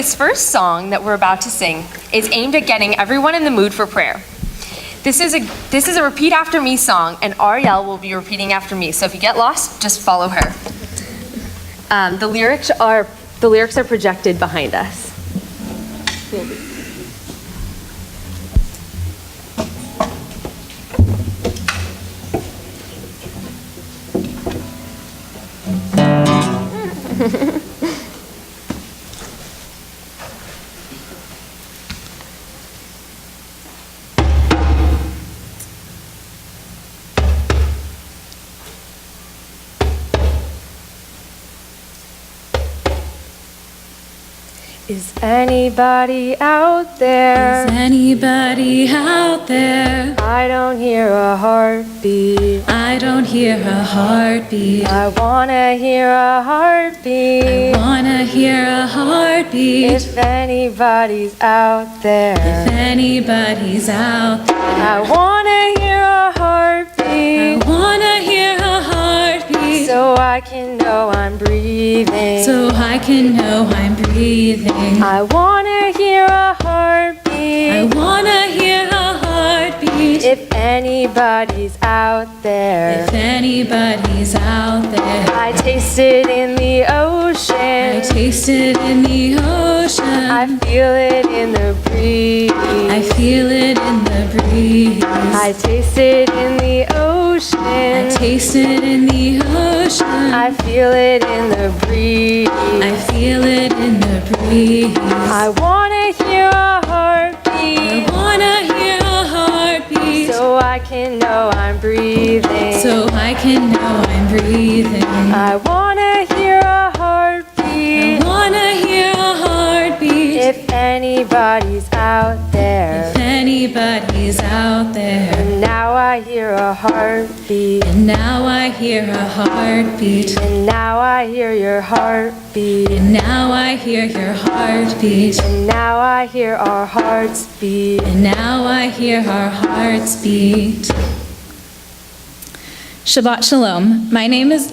this first song that we're about to sing is aimed at getting everyone in the mood for prayer. This is a repeat after me song, and Ariel will be repeating after me. So if you get lost, just follow her. The lyrics are projected behind us. Is anybody out there? Is anybody out there? I don't hear a heartbeat. I don't hear a heartbeat. I wanna hear a heartbeat. I wanna hear a heartbeat. If anybody's out there. If anybody's out there. I wanna hear a heartbeat. I wanna hear a heartbeat. So I can know I'm breathing. So I can know I'm breathing. I wanna hear a heartbeat. I wanna hear a heartbeat. If anybody's out there. If anybody's out there. I taste it in the ocean. I taste it in the ocean. I feel it in the breeze. I feel it in the breeze. I taste it in the ocean. I taste it in the ocean. I feel it in the breeze. I feel it in the breeze. I wanna hear a heartbeat. I wanna hear a heartbeat. So I can know I'm breathing. So I can know I'm breathing. I wanna hear a heartbeat. I wanna hear a heartbeat. If anybody's out there. If anybody's out there. And now I hear a heartbeat. And now I hear a heartbeat. And now I hear your heartbeat. And now I hear your heartbeat. And now I hear our hearts beat. And now I hear our hearts beat. Shabbat Shalom. My name is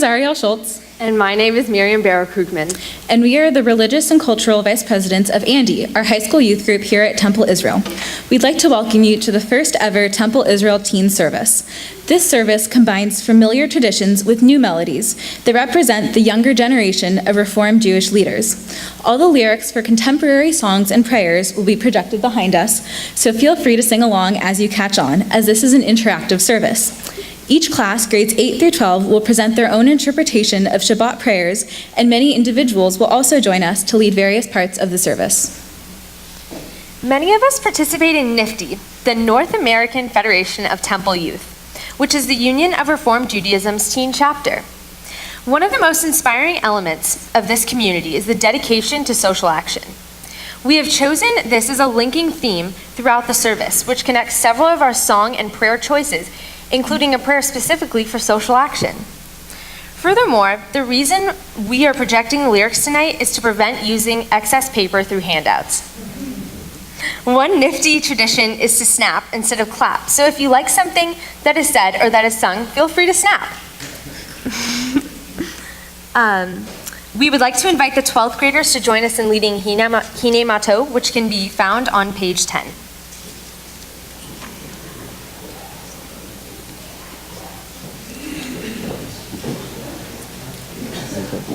Ariel Schultz. And my name is Miriam Barrow-Krugman. And we are the Religious and Cultural Vice Presidents of ANDY, our high school youth group here at Temple Israel. We'd like to welcome you to the first ever Temple Israel Teen Service. This service combines familiar traditions with new melodies that represent the younger generation of Reformed Jewish leaders. All the lyrics for contemporary songs and prayers will be projected behind us, so feel free to sing along as you catch on, as this is an interactive service. Each class, grades 8 through 12, will present their own interpretation of Shabbat prayers, and many individuals will also join us to lead various parts of the service. Many of us participate in NIFTY, the North American Federation of Temple Youth, which is the Union of Reformed Judaism's teen chapter. One of the most inspiring elements of this community is the dedication to social action. We have chosen this as a linking theme throughout the service, which connects several of our song and prayer choices, including a prayer specifically for social action. Furthermore, the reason we are projecting the lyrics tonight is to prevent using excess paper through handouts. One nifty tradition is to snap instead of clap. So if you like something that is said or that is sung, feel free to snap. We would like to invite the 12th graders to join us in leading Hine Mato, which can be found on page 10.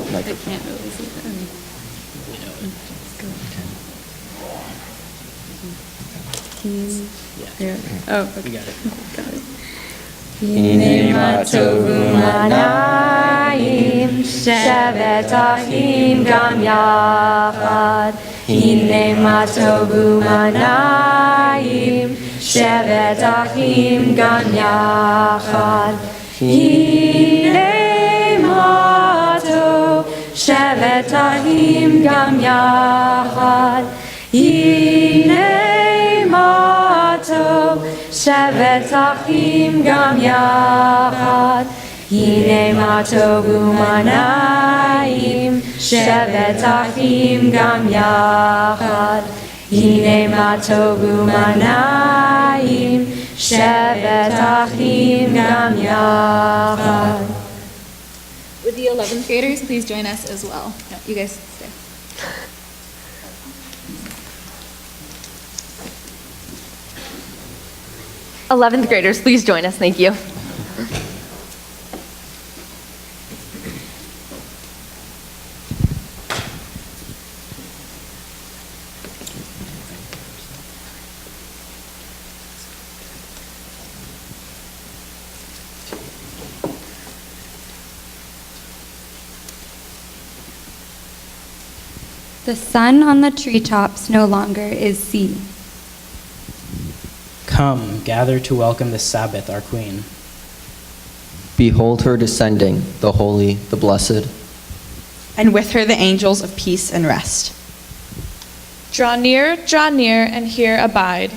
I can't really see them. Oh, okay. We got it. Got it. Hine Matovu Manayim Shevet Achim Gam Yachad. Hine Matovu Manayim Shevet Achim Gam Yachad. Hine Matovu Shevet Achim Gam Yachad. Hine Matovu Shevet Achim Gam Yachad. Hine Matovu Manayim Shevet Achim Gam Yachad. Hine Matovu Manayim Shevet Achim Gam Yachad. Would the 11th graders please join us as well? No, you guys stay. 11th graders, please join us. Thank you. The sun on the treetops no longer is seen. Come, gather to welcome the Sabbath, our Queen. Behold her descending, the holy, the blessed. And with her the angels of peace and rest. draw near, and here abide.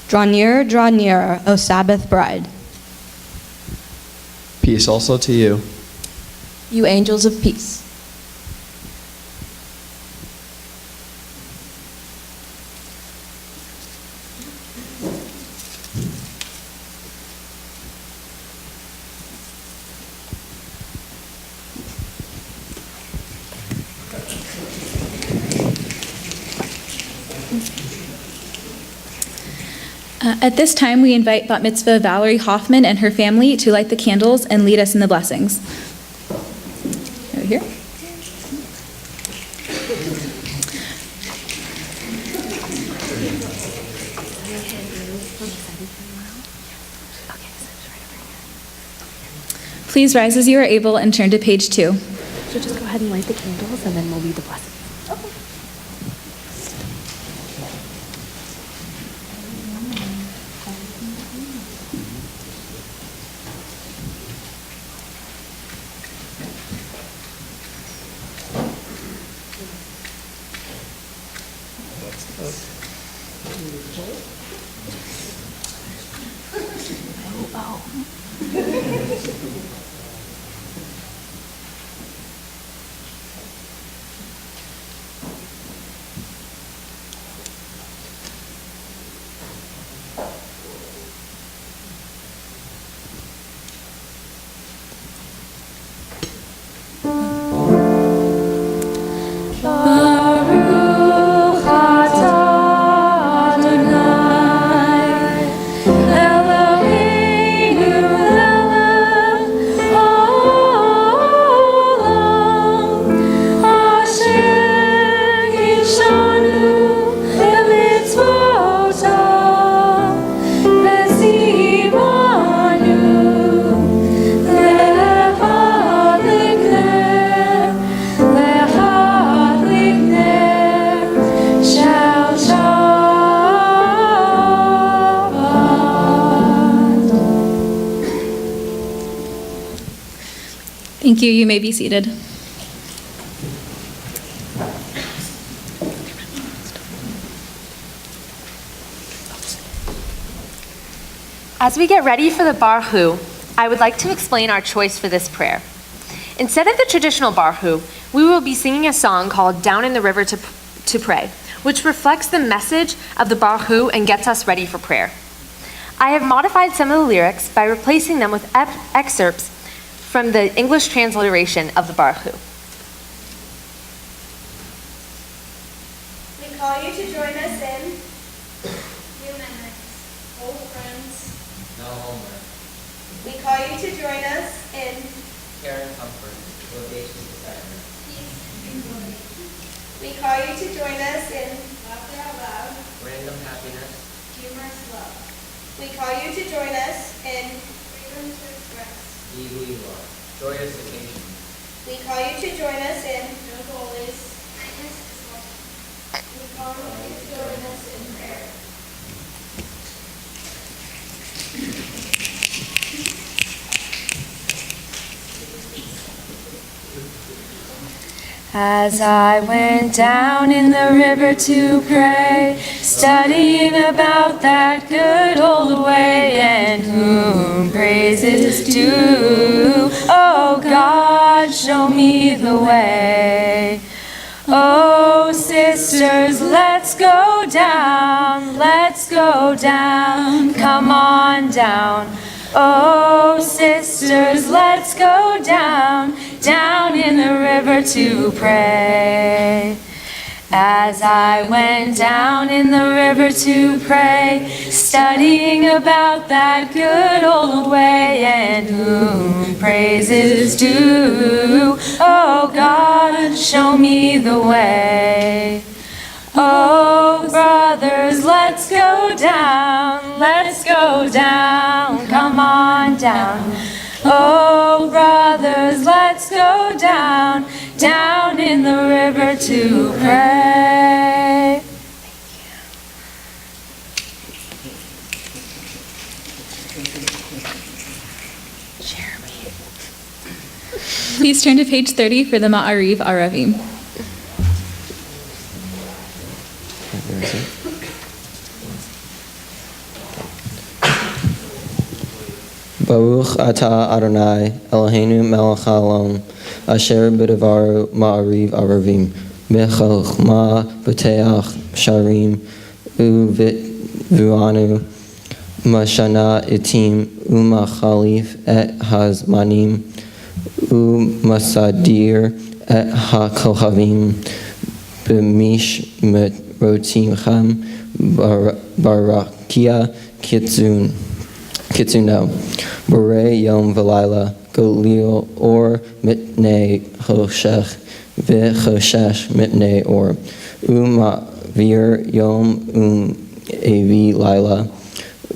Draw nearer, O Sabbath bride. Peace also to you. You angels of peace. At this time, we invite Bat Mitzvah Valerie Hoffman and her family to light the candles and lead us in the blessings. Over here. Please rise as you are able and turn to page 2. So just go ahead and light the candles, and then we'll lead the blessing. Thank you. You may be seated. As we get ready for the Barhu, I would like to explain our choice for this prayer. Instead of the traditional Barhu, we will be singing a song called Down in the River to Pray, which reflects the message of the Barhu and gets us ready for prayer. I have modified some of the lyrics by replacing them with excerpts from the English transliteration of the Barhu. We call you to join us in new memories, old friends. No homework. We call you to join us in Care and comfort. Audacious desire. peace and glory. We call you to join us in laughter out loud, Random happiness. humorous love. We call you to join us in freedom to express. Be who you are. Joyous occasion. We call you to join us in no goalies. Kindness is love. We call you to join us in prayer. As I went down in the river to pray, studying about that good old way, and whom praise is due, oh God, show me the way. Oh sisters, let's go down, come on down. Oh sisters, let's go down in the river to pray. As I went down in the river to pray, studying about that good old way, and whom praise is due, oh God, show me the way. Oh, brothers, let's go down, come on down. Oh, brothers, let's go down in the river to pray. Please turn to page 30 for the Ma'ariv Aravim. Where is it? Baruch atah Adonai Eloheinu melech haolam asher b'devaru ma'ariv aravim b'chochma b'teach sharim u'v'anu mashana itim u'machalif et hazmanim u'masadir et hakohavim b'mishmet rotimchem barakia kitzuno Borei Yom V'Laila Golil Or Mitnei Choshech V'Choshesh Mitnei Or Ma'avir Yom Avi Laila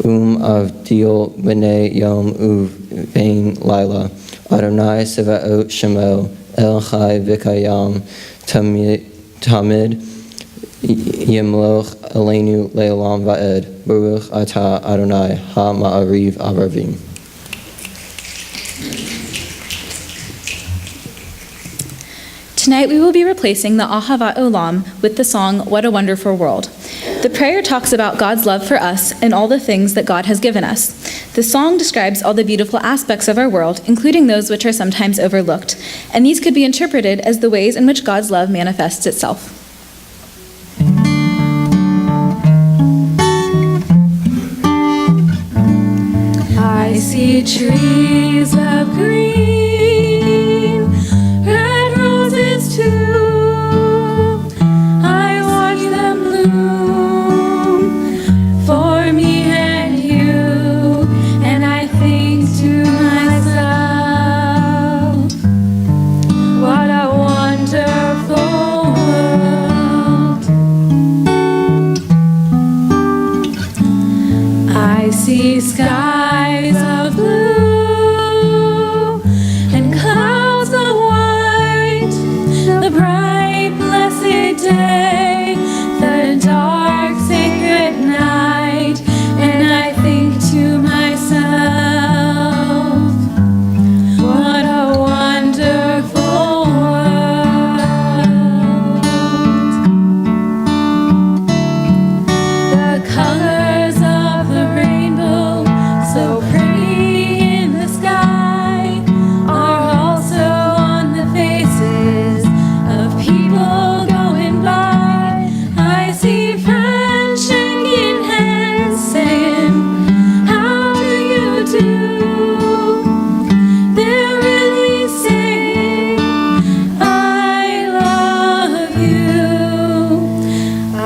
Avdil B'nei Yom Uvein Laila Adonai Sevaot Shemo El Chai V'Kayam Tamid Yimloch Aleinu Le'olam Va'ed Baruch Atah Adonai Ha-Ma'ariv Aravim. Tonight we will be replacing the Ahavat Olam with the song What a Wonderful World. The prayer talks about God's love for us and all the things that God has given us. The song describes all the beautiful aspects of our world, including those which are sometimes overlooked, and these could be interpreted as the ways in which God's love manifests itself. I see trees of green, red roses too. I watch them bloom for me and you, and I think to myself, what a wonderful world. I see skies of blue and clouds of white, the bright blessed day, the dark sacred night, and I think to myself, what a wonderful world. The colors of the rainbow, so pretty in the sky, are also on the faces of people going by. I see friends shaking hands, saying, how do you do? They're really saying, I love you. I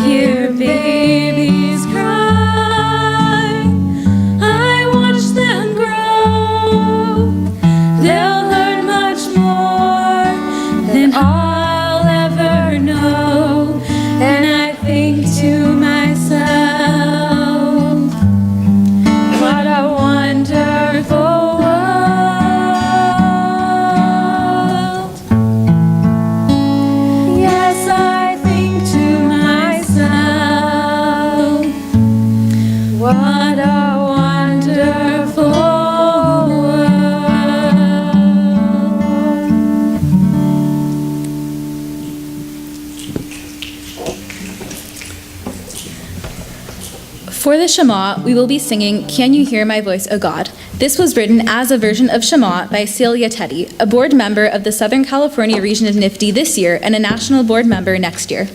hear babies cry, I watch them grow. They'll learn much more than I'll ever know. And I think to myself, what a wonderful world. Yes, I think to myself, what a wonderful world. For the Shema, we will be singing Can You Hear My Voice, O God? This was written as a version of Shema by Celia Teddy, a board member of the Southern California region of NIFTY this year and a national board member next year.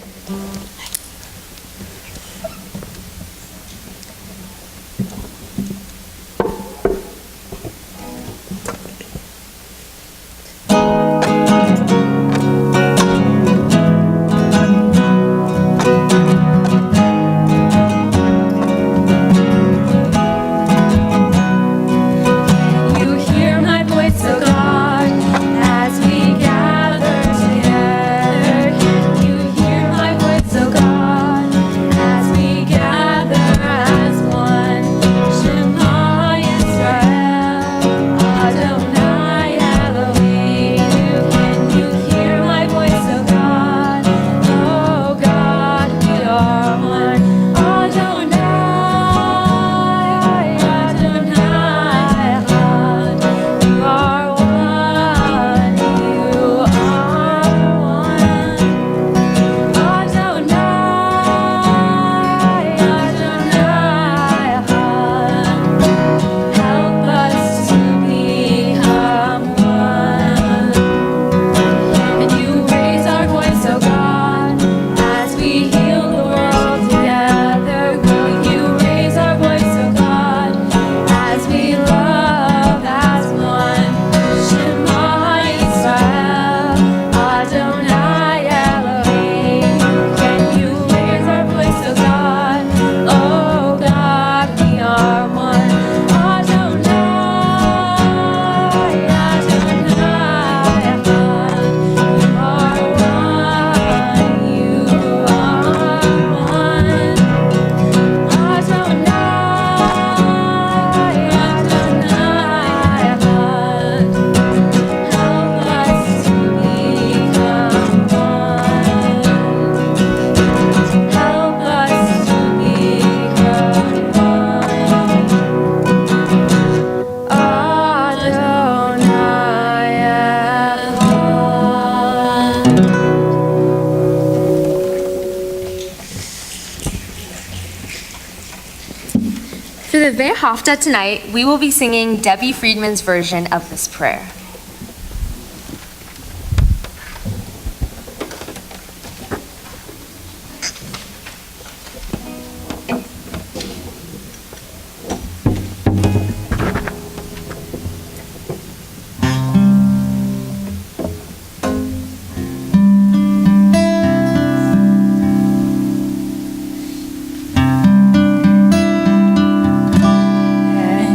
Tofta tonight, we will be singing Debbie Friedman's version of this prayer.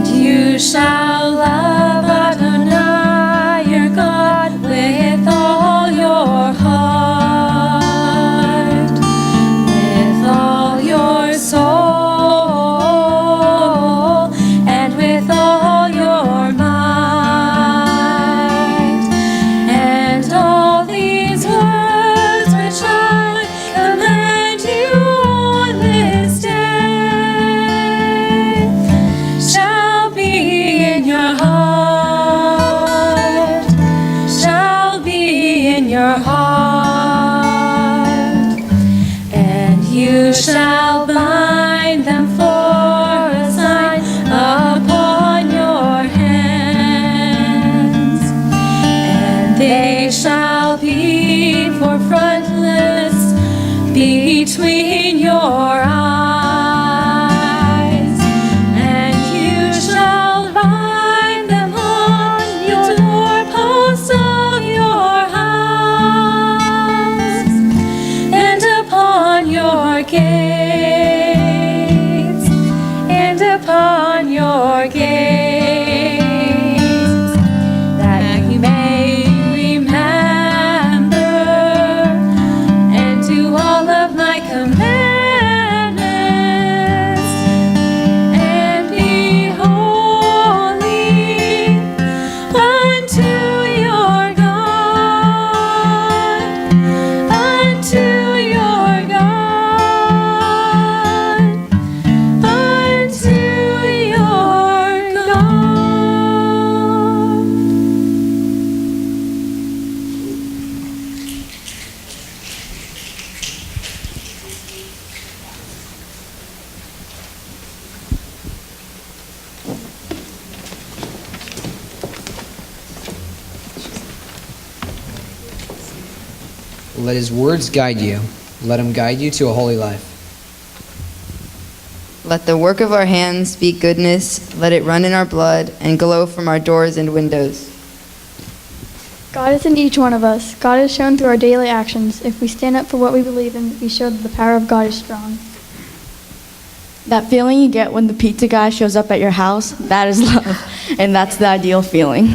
You shall love Adonai your God with all your heart, with all your soul, and with all your might. And all these words which I command you on this day shall be in your heart, shall be in your heart, and you shall bind them for a sign upon your hands, and they shall be for frontlets between your eyes, and you shall bind them on your doorposts of your house, and upon your gates, and upon your gates, that you may remember and do all of my commandments, and be holy unto your God, unto your God, unto your God. Let his words guide you. Let him guide you to a holy life. Let the work of our hands speak goodness. Let it run in our blood and glow from our doors and windows. God is in each one of us. God is shown through our daily actions. If we stand up for what we believe in, we show that the power of God is strong. That feeling you get when the pizza guy shows up at your house, that is love. And that's the ideal feeling.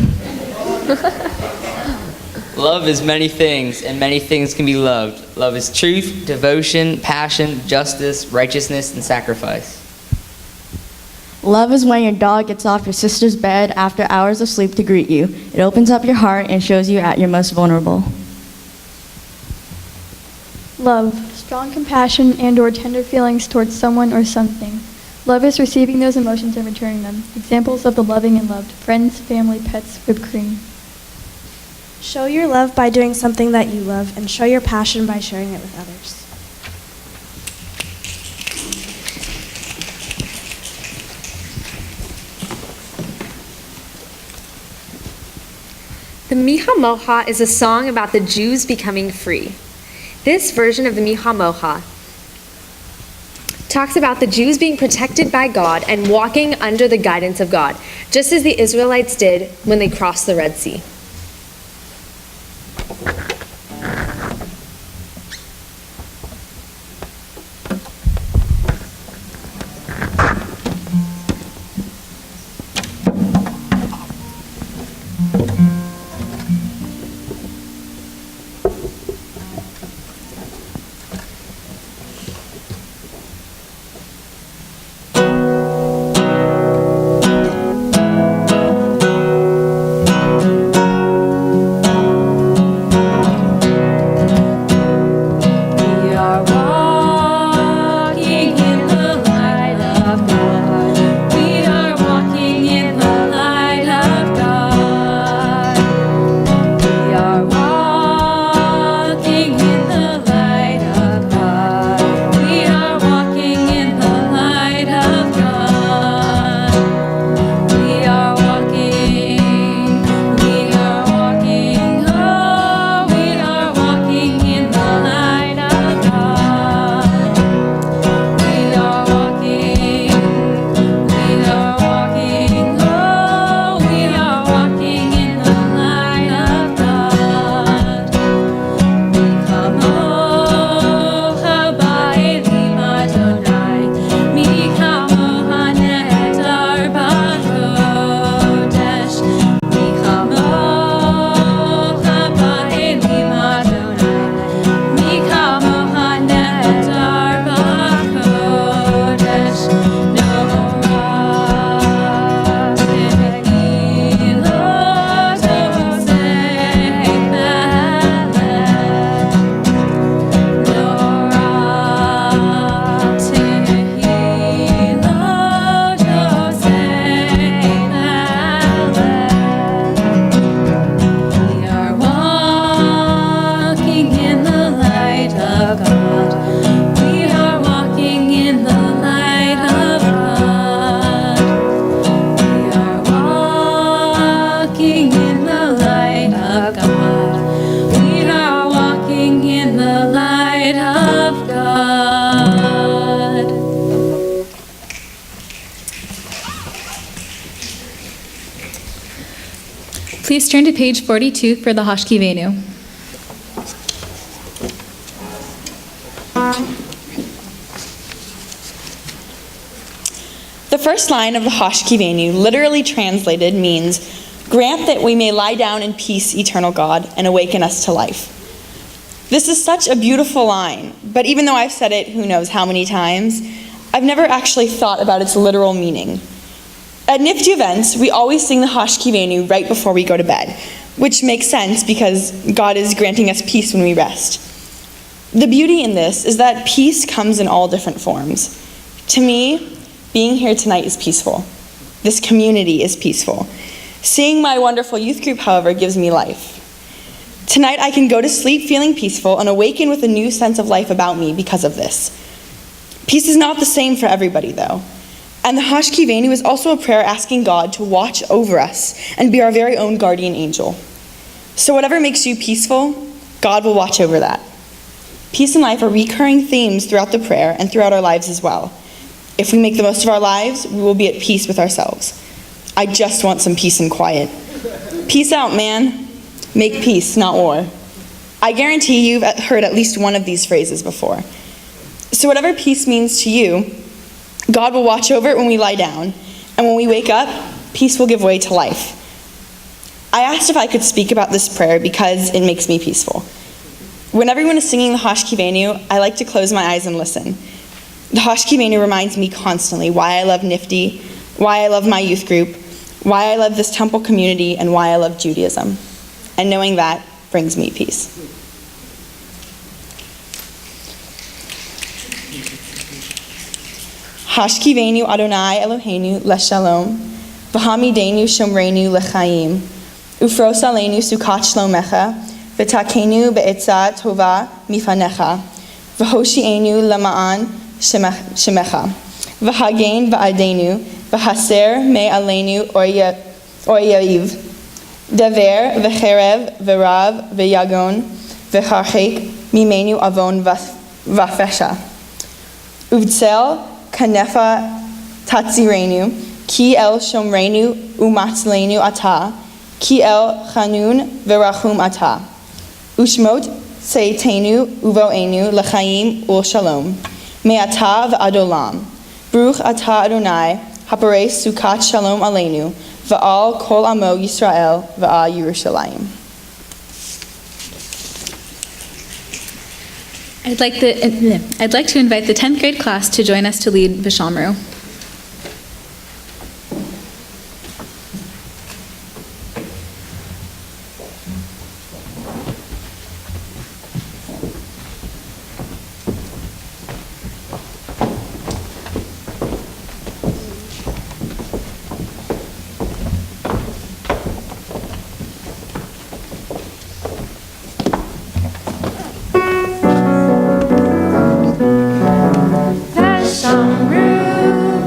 Love is many things, and many things can be loved. Love is truth, devotion, passion, justice, righteousness, and sacrifice. Love is when your dog gets off your sister's bed after hours of sleep to greet you. It opens up your heart and shows you at your most vulnerable. Love, strong compassion and or tender feelings towards someone or something. Love is receiving those emotions and returning them. Examples of the loving and loved: friends, family, pets, whipped cream. Show your love by doing something that you love, and show your passion by sharing it with others. The Miha Moha is a song about the Jews becoming free. This version of the Miha Moha talks about the Jews being protected by God and walking under the guidance of God, just as the Israelites did when they crossed the Red Sea. Please turn to page 42 for the Hashkivenu. The first line of the Hashkivenu, literally translated, means, "Grant that we may lie down in peace, eternal God, and awaken us to life." This is such a beautiful line, but even though I've said it who knows how many times, I've never actually thought about its literal meaning. At Nifty events, we always sing the Hashkivenu right before we go to bed, which makes sense because God is granting us peace when we rest. The beauty in this is that peace comes in all different forms. To me, being here tonight is peaceful. This community is peaceful. Seeing my wonderful youth group, however, gives me life. Tonight I can go to sleep feeling peaceful and awaken with a new sense of life about me because of this. Peace is not the same for everybody, though. And the Hashkivenu is also a prayer asking God to watch over us and be our very own guardian angel. So whatever makes you peaceful, God will watch over that. Peace and life are recurring themes throughout the prayer and throughout our lives as well. If we make the most of our lives, we will be at peace with ourselves. I just want some peace and quiet. Peace out, man. Make peace, not war. I guarantee you've heard at least one of these phrases before. So whatever peace means to you, God will watch over it when we lie down, and when we wake up, peace will give way to life. I asked if I could speak about this prayer because it makes me peaceful. When everyone is singing the Hashkivenu, I like to close my eyes and listen. The Hashkivenu reminds me constantly why I love Nifty, why I love my youth group, why I love this temple community, and why I love Judaism. And knowing that brings me peace. Hashkivenu Adonai Eloheinu leshalom, v'hamidenu shomreinu lechaim, ufros aleinu sukat shlomecha, v'takenu be'etzah tova mifanecha, v'hoshienu lema'an shemecha, v'hagen v'adenu, v'haser me aleinu oyayiv, dever v'cherev v'rav v'yagon, v'charchek mimenu avon v'afesha, uvtzel kanefa tatzirenu, ki el shomrenu umatzlenu ata, ki el chanun v'rachum ata, ushmot seitenu uvoenu l'chaim u'shalom, me'ata v'adolam, Baruch ata Adonai, haparei sukat shalom aleinu, v'al kol amo Yisrael v'al Yerushalayim. I'd like to invite the 10th grade class to join us to lead Vishamru. Veshamru.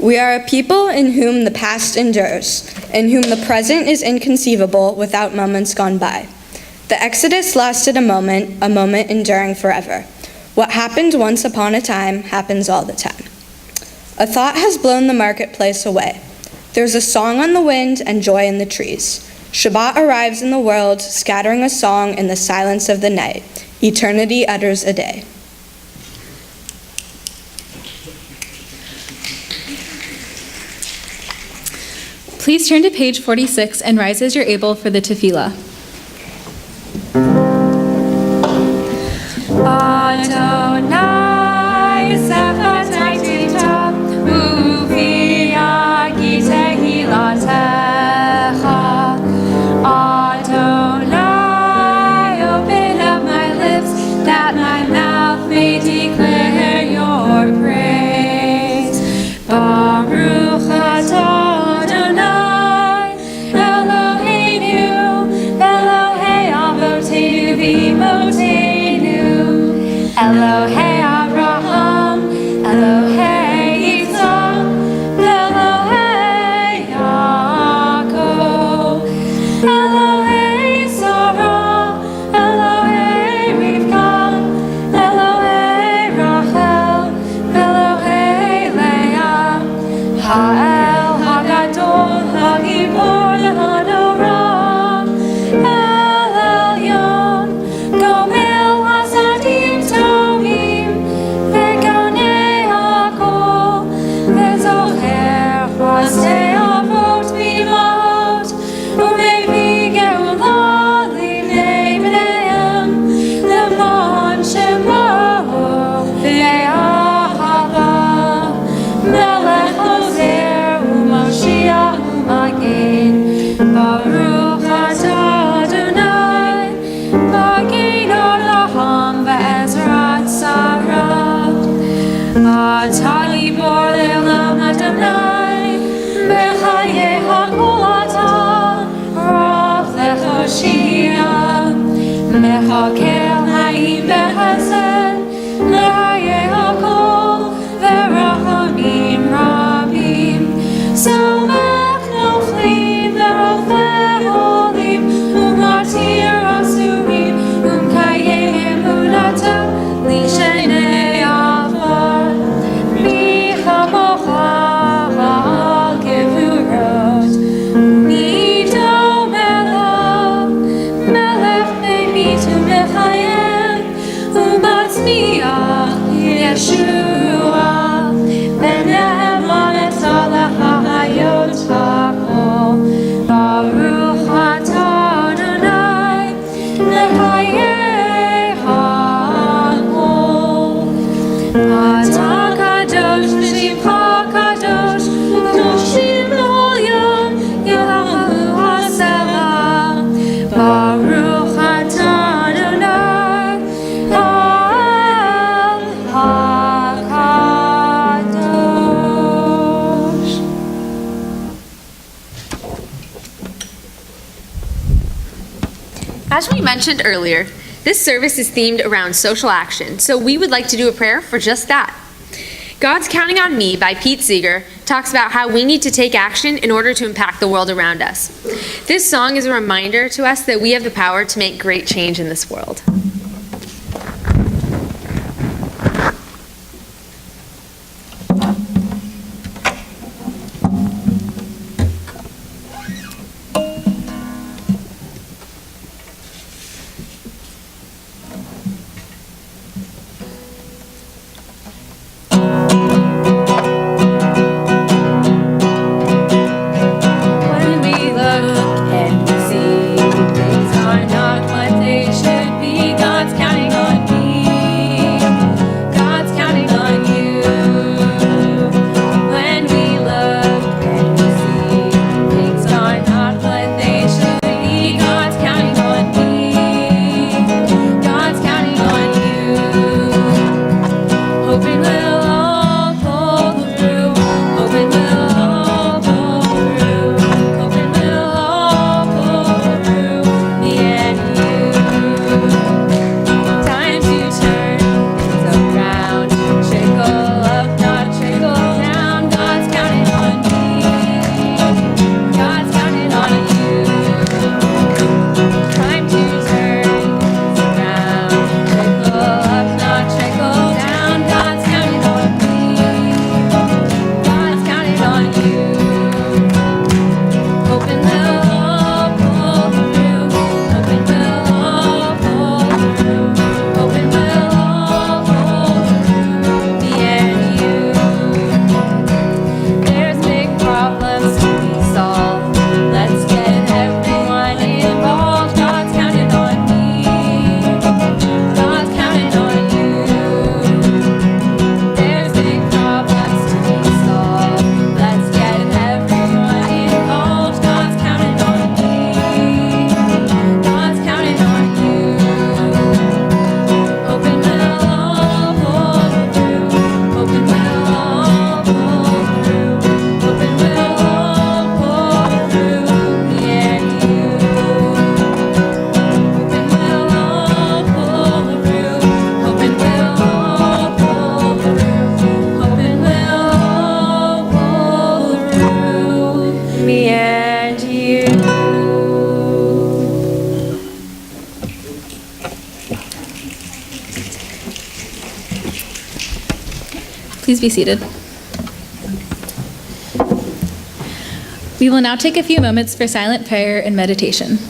We are a people in whom the past endures, in whom the present is inconceivable without moments gone by. The Exodus lasted a moment enduring forever. What happened once upon a time happens all the time. A thought has blown the marketplace away. There's a song on the wind and joy in the trees. Shabbat arrives in the world, scattering a song in the silence of the night. Eternity utters a day. Please turn to page 46 and rise as you're able for the tefillah. Adonai, Sefer Tita, Uvi Agi Tehilatecha. Adonai, open up my lips, that my mouth may declare your praise. Baruch atah Adonai, Eloheinu, Elohei Avotenu v'imotenu. Elohei Abraham, Elohei Yitzhak, Elohei Yaakov, Elohei Sarah, Elohei Rivka, Elohei Rachel, Elohei Leah, Ha'el Hagadol, Hagibor Hanora, El Elyon, Gomel Hasadim Tovim, Veganei Hakol, Vezocher Chasdei Avot V'imahot, Umevi Geula Livnei Bneihem, Lemon Shemo Ve'ahava, Melech Ozer U'Mashiach U'Magen, Baruch atah Adonai, Magen Avraham Ve'ezrat Sarah. Atah Gibor Le'olam Adonai, Bechaye Hakol atah, Rav Lechoshia, Mechakel Ha'im Behesed, Lehaye Hakol, Ve'rachamim Rabim, Somech Noflim, Ve'rofeh Olim, U'matir Asurim, U'mkayem Emunato, Lishenei Avad, Mi Chamocha Ba'al Gevurot, Mido Melech, Melech Me'mitu Mechayem, U'matzmiach Yeshua, Be'nehem Lanetzalech Ha'ayot Hakol, Baruch atah Adonai, Lechayei Hakol. Atah Kadosh V'Shimcha Kadosh, Kadoshim L'Olam, Yehachu HaSela. Baruch atah Adonai, Ha'el HaKadosh. As we mentioned earlier, this service is themed around social action, so we would like to do a prayer for just that. God's Counting on Me by Pete Seeger talks about how we need to take action in order to impact the world around us. This song is a reminder to us that we have the power to make great change in this world. When we look and we see things are not what they should be, God Please be seated. We will now take a few moments for silent prayer and meditation.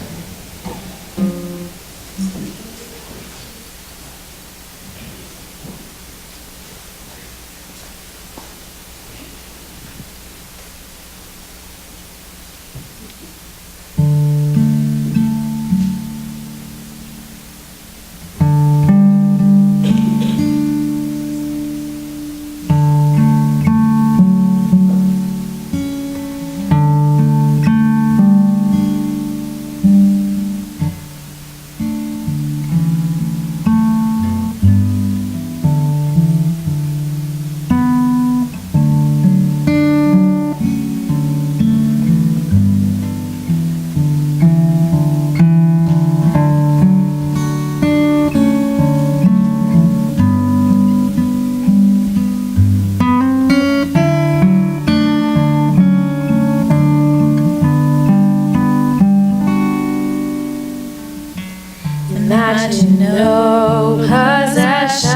Imagine no possessions.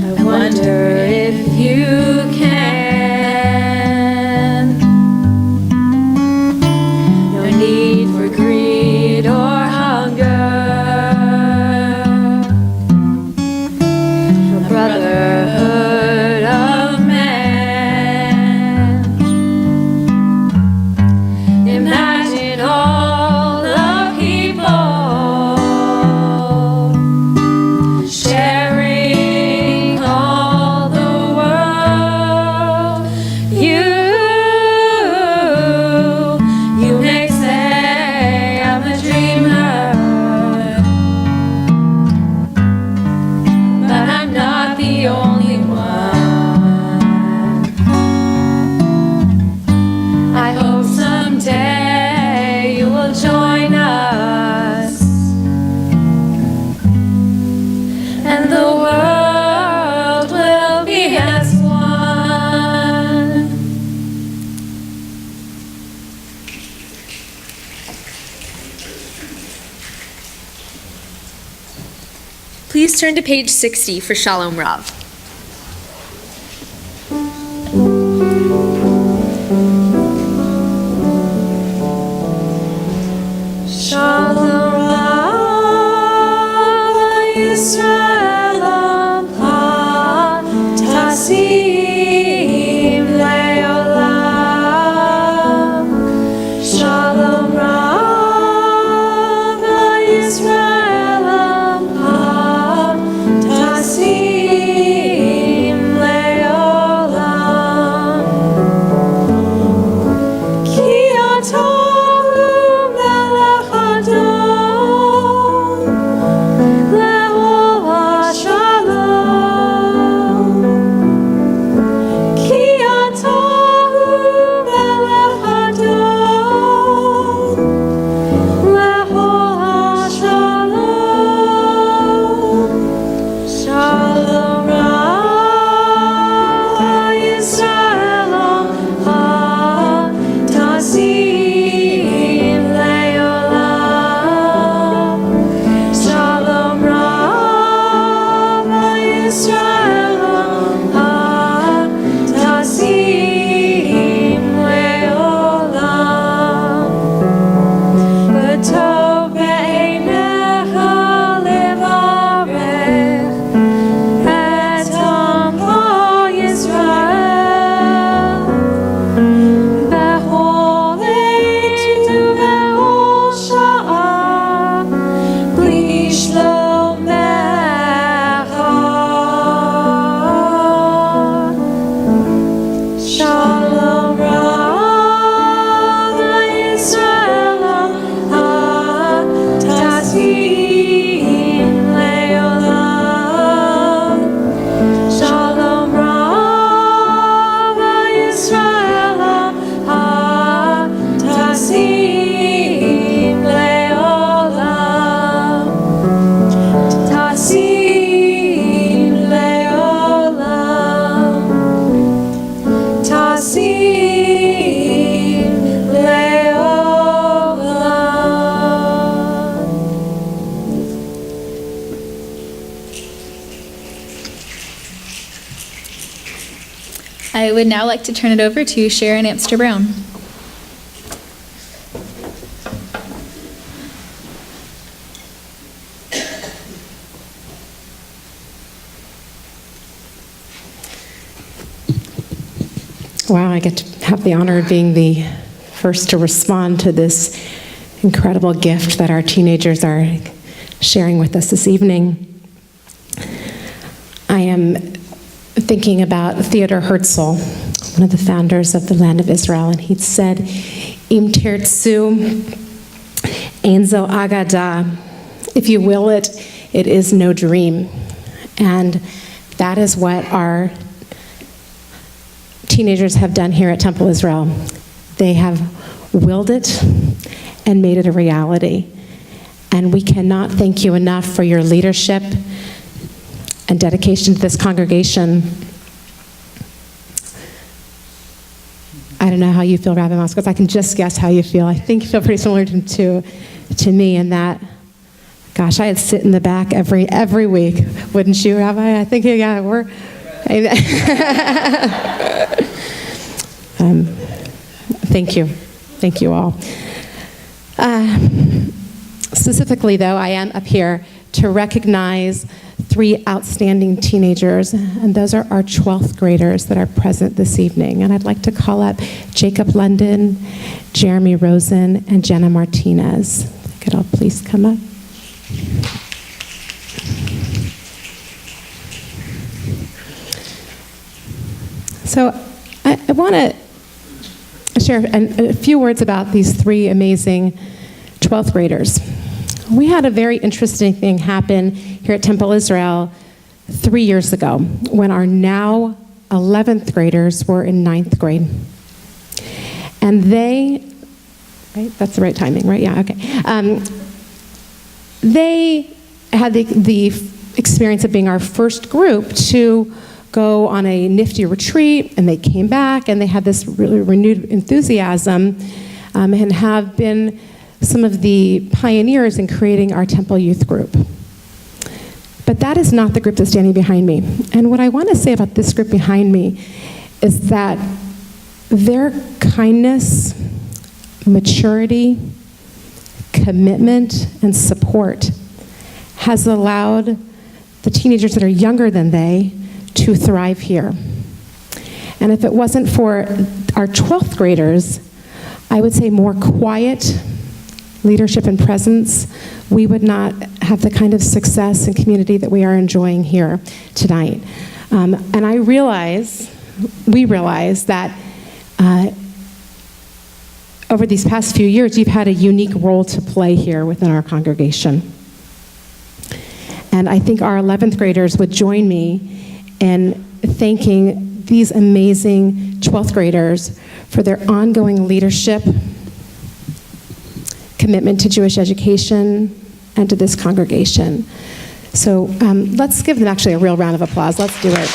I wonder if you can. No need for greed or hunger. No brotherhood of man. Imagine all the people sharing all the world. You may say I'm a dreamer, but I'm not the only one. I hope someday you will join us, and the world will be as one. Please turn to page 60 for Shalom Rav. Shalom Yisrael Tasim Leolam. Shalom Yisrael Tasim Leolam. Ki atah melech Adon leolam. I would now like to turn it over to Sharon Amster Brown. Wow, I get to have the honor of being the first to respond to this incredible gift that our teenagers are sharing with us this evening. I am thinking about Theodor Herzl, one of the founders of the Land of Israel, and he said, Im tertsu einzo agada. If you will it, it is no dream. And that is what our teenagers have done here at Temple Israel. They have willed it and made it a reality. And we cannot thank you enough for your leadership and dedication to this congregation. I don't know how you feel, Rabbi Moskowitz. I can just guess how you feel. I think you feel pretty similar to me in that, gosh, I'd sit in the back every week, wouldn't you, Rabbi? I think, yeah, we're... Thank you. Thank you all. Specifically, though, I am up here to recognize 3 outstanding teenagers, and those are our 12th graders that are present this evening. And I'd like to call up Jacob London, Jeremy Rosen, and Jenna Martinez. Could all please come up? So I want to share a few words about these 3 amazing 12th graders. We had a very interesting thing happen here at Temple Israel 3 years ago when our now 11th graders were in 9th grade. And they, right, that's the right timing, right? Yeah, okay. They had the experience of being our first group to go on a nifty retreat, and they came back and they had this really renewed enthusiasm and have been some of the pioneers in creating our Temple Youth Group. But that is not the group that's standing behind me. And what I want to say about this group behind me is that their kindness, maturity, commitment, and support has allowed the teenagers that are younger than they to thrive here. And if it wasn't for our 12th graders, I would say more quiet leadership and presence, we would not have the kind of success and community that we are enjoying here tonight. And we realize that over these past few years, you've had a unique role to play here within our congregation. And I think our 11th graders would join me in thanking these amazing 12th graders for their ongoing leadership, commitment to Jewish education, and to this congregation. So let's give them actually a real round of applause. Let's do it.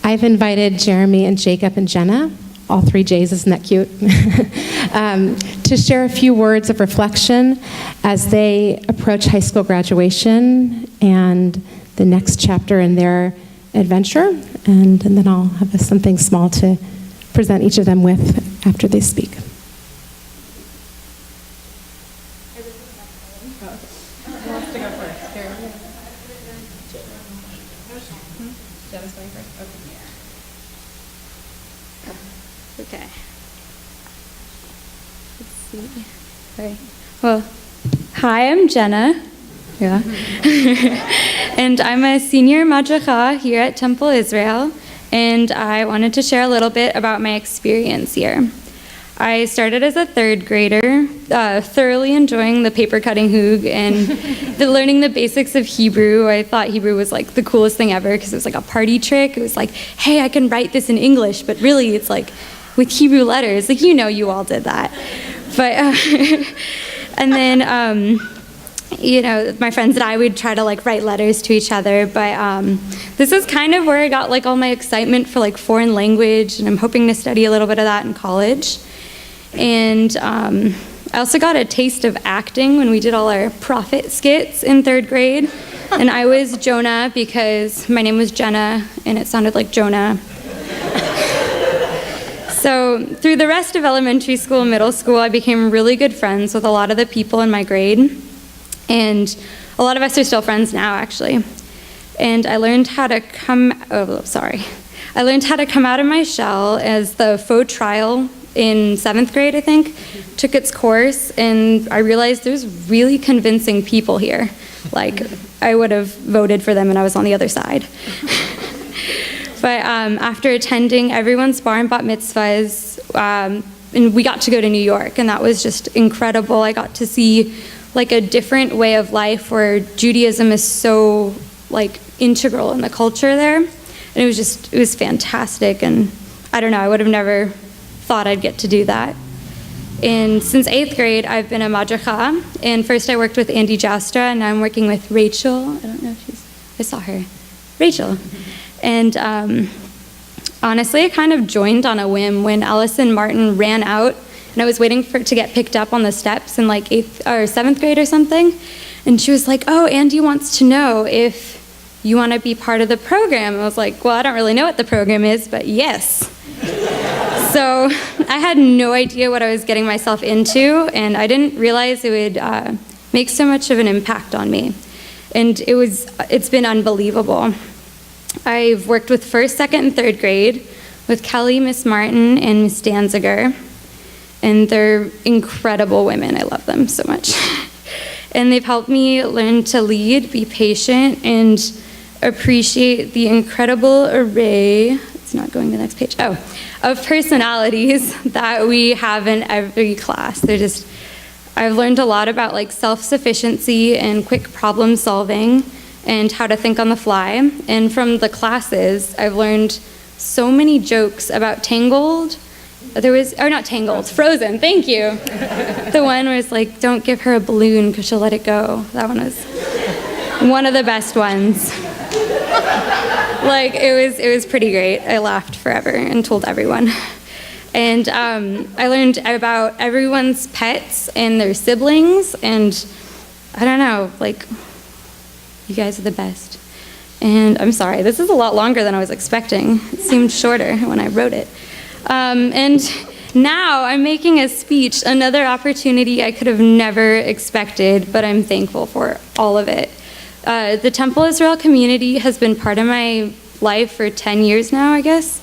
I've invited Jeremy and Jacob and Jenna, all 3 J's, isn't that cute? To share a few words of reflection as they approach high school graduation and the next chapter in their adventure. And then I'll have something small to present each of them with after they speak. Okay. Let's see. Sorry. Well, hi, I'm Jenna. Yeah. And I'm a senior madracha here at Temple Israel, and I wanted to share a little bit about my experience here. I started as a 3rd grader, thoroughly enjoying the paper cutting hug and learning the basics of Hebrew. I thought Hebrew was like the coolest thing ever because it was like a party trick. It was like, hey, I can write this in English, but really it's like with Hebrew letters. Like, you know, you all did that. But, and then, you know, my friends and I would try to like write letters to each other, but this is kind of where I got like all my excitement for like foreign language, and I'm hoping to study a little bit of that in college. And I also got a taste of acting when we did all our prophet skits in 3rd grade. And I was Jonah because my name was Jenna and it sounded like Jonah. So through the rest of elementary school and middle school, I became really good friends with a lot of the people in my grade. And a lot of us are still friends now, actually. And I learned how to come out of my shell as the faux trial in 7th grade, I think, took its course, and I realized there's really convincing people here. Like, I would have voted for them and I was on the other side. But after attending everyone's bar and bat mitzvahs, and we got to go to New York, and that was just incredible. I got to see like a different way of life where Judaism is so like integral in the culture there. And it was fantastic, and I don't know, I would have never thought I'd get to do that. And since 8th grade, I've been a madricha, and first I worked with Andy Jastra, and now I'm working with Rachel. I don't know if I saw her. Rachel. And honestly, I kind of joined on a whim when Allison Martin ran out, and I was waiting to get picked up on the steps in like 8th or 7th grade or something. And she was like, "Oh, Andy wants to know if you want to be part of the program." I was like, "Well, I don't really know what the program is, but yes." So I had no idea what I was getting myself into, and I didn't realize it would make so much of an impact on me. And it's been unbelievable. I've worked with 1st, 2nd, and 3rd grade with Kelly, Miss Martin, and Miss Danziger, and they're incredible women. I love them so much. And they've helped me learn to lead, be patient, and appreciate the incredible array, it's not going to the next page, of personalities that we have in every class. I've learned a lot about like self-sufficiency and quick problem solving and how to think on the fly. And from the classes, I've learned so many jokes about Tangled. Frozen, thank you. The one where it's like, don't give her a balloon because she'll let it go. That one was one of the best ones. Like, it was pretty great. I laughed forever and told everyone. And I learned about everyone's pets and their siblings, and I don't know, like, you guys are the best. And I'm sorry, this is a lot longer than I was expecting. It seemed shorter when I wrote it. And now I'm making a speech, another opportunity I could have never expected, but I'm thankful for all of it. The Temple Israel community has been part of my life for 10 years now, I guess.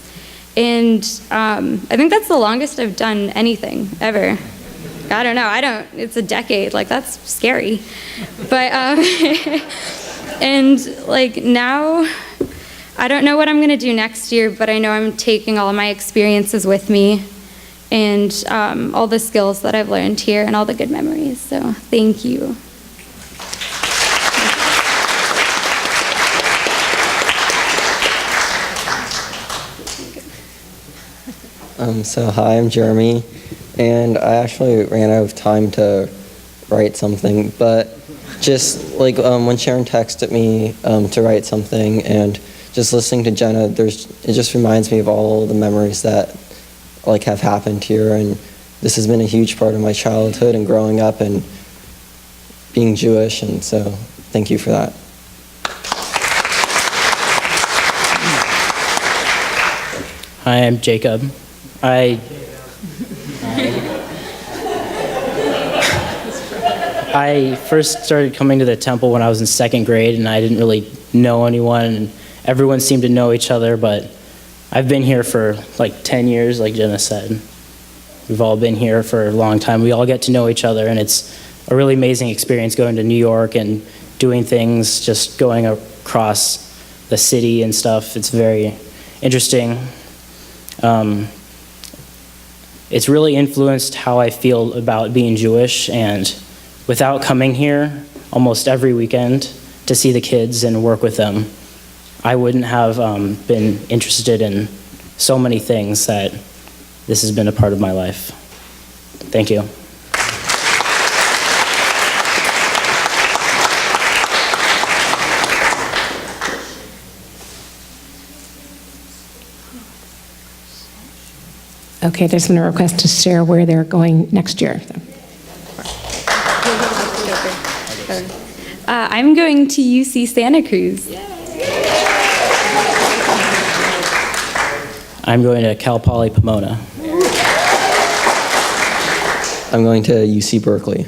And I think that's the longest I've done anything, ever. I don't know, it's a decade, like that's scary. But, and like now, I don't know what I'm gonna do next year, but I know I'm taking all my experiences with me and all the skills that I've learned here and all the good memories, so thank you. So hi, I'm Jeremy, and I actually ran out of time to write something, but just like when Sharon texted me to write something, and just listening to Jenna, it just reminds me of all the memories that like have happened here, and this has been a huge part of my childhood and growing up and being Jewish, and so thank you for that. Hi, I'm Jacob. I first started coming to the temple when I was in 2nd grade, and I didn't really know anyone, and everyone seemed to know each other, but I've been here for like 10 years, like Jenna said. We've all been here for a long time. We all get to know each other, and it's a really amazing experience going to New York and doing things, just going across the city and stuff. It's very interesting. It's really influenced how I feel about being Jewish, and without coming here almost every weekend to see the kids and work with them, I wouldn't have been interested in so many things that this has been a part of my life. Thank you. Okay, there's been a request to share where they're going next year. I'm going to UC Santa Cruz. I'm going to Cal Poly Pomona. I'm going to UC Berkeley.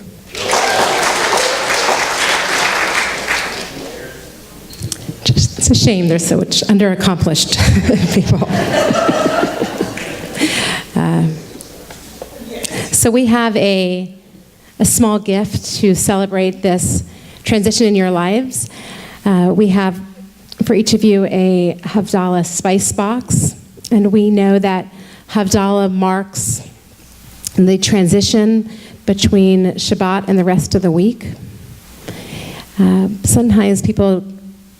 It's a shame there's so much underaccomplished people. So we have a small gift to celebrate this transition in your lives. We have for each of you a Havdalah spice box, and we know that Havdalah marks the transition between Shabbat and the rest of the week. Sometimes people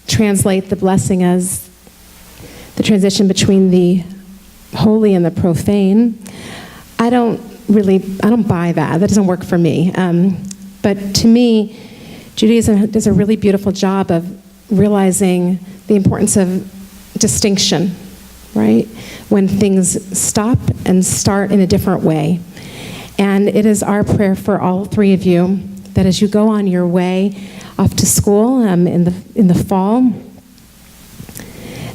translate the blessing as the transition between the holy and the profane. I don't buy that. That doesn't work for me. But to me, Judaism does a really beautiful job of realizing the importance of distinction, right? When things stop and start in a different way. And it is our prayer for all three of you that as you go on your way off to school in the fall,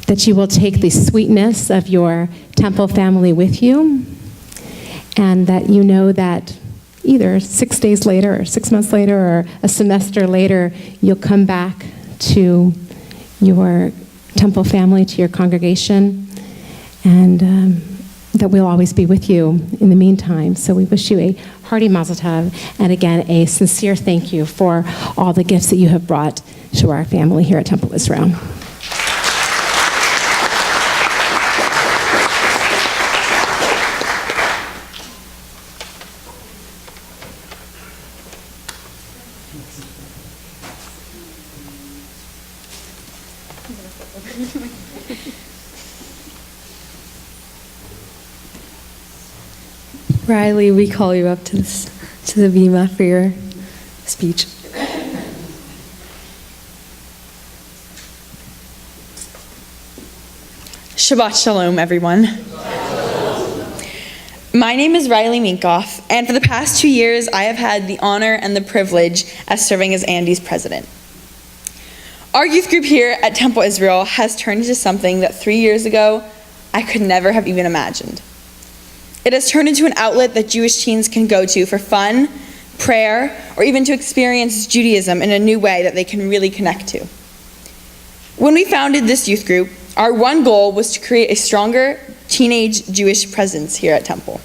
that you will take the sweetness of your temple family with you, and that you know that either 6 days later or 6 months later or a semester later, you'll come back to your temple family, to your congregation, and that we'll always be with you in the meantime. So we wish you a hearty mazel tov, and again, a sincere thank you for all the gifts that you have brought to our family here at Temple Israel. Riley, we call you up to the bima for your speech. Shabbat Shalom, everyone. My name is Riley Minkoff, and for the past 2 years, I have had the honor and the privilege as serving as Andy's president. Our youth group here at Temple Israel has turned into something that 3 years ago, I could never have even imagined. It has turned into an outlet that Jewish teens can go to for fun, prayer, or even to experience Judaism in a new way that they can really connect to. When we founded this youth group, our one goal was to create a stronger teenage Jewish presence here at Temple.